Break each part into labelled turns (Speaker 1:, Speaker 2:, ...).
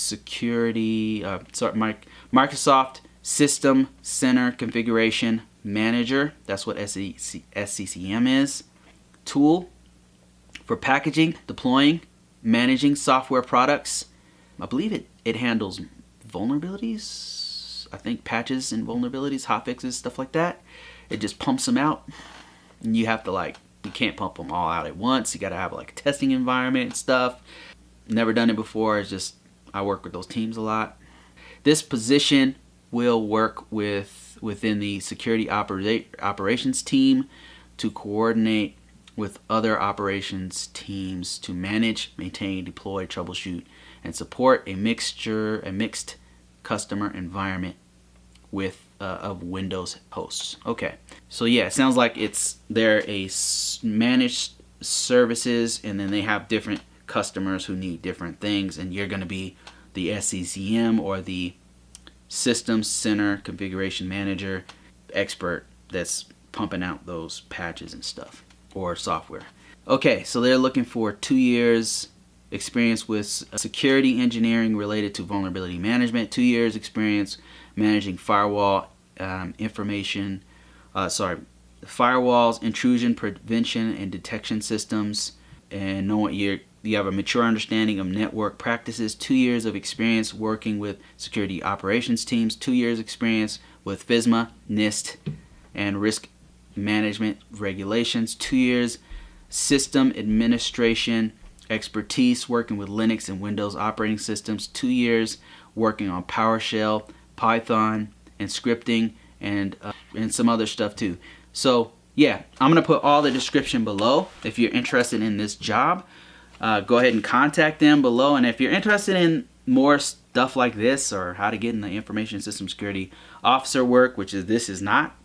Speaker 1: security, Microsoft System Center Configuration Manager. That's what SCCM is. Tool for packaging, deploying, managing software products. I believe it handles vulnerabilities. I think patches and vulnerabilities, hotfixes, stuff like that. It just pumps them out. And you have to you can't pump them all out at once. You got to have a testing environment and stuff. Never done it before. It's just, I work with those teams a lot. This position will work within the security operations team to coordinate with other operations teams to manage, maintain, deploy, troubleshoot, and support a mixed customer environment with of Windows hosts. Okay, so yeah, it sounds like they're a managed services, and then they have different customers who need different things, and you're going to be the SCCM or the System Center Configuration Manager expert that's pumping out those patches and stuff, or software. Okay, so they're looking for 2 years experience with security engineering related to vulnerability management, 2 years experience managing firewall firewalls, intrusion prevention and detection systems, and knowing you have a mature understanding of network practices, 2 years of experience working with security operations teams, 2 years experience with FISMA, NIST, and risk management regulations, 2 years system administration expertise working with Linux and Windows operating systems, 2 years working on PowerShell, Python, and scripting, and some other stuff too. So yeah, I'm gonna put all the description below. If you're interested in this job, go ahead and contact them below. And if you're interested in more stuff like this, or how to get in the information system security officer work, which this is not,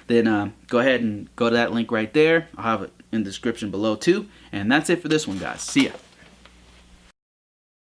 Speaker 1: then go ahead and go to that link right there. I'll have it in the description below too. And that's it for this one, guys. See ya.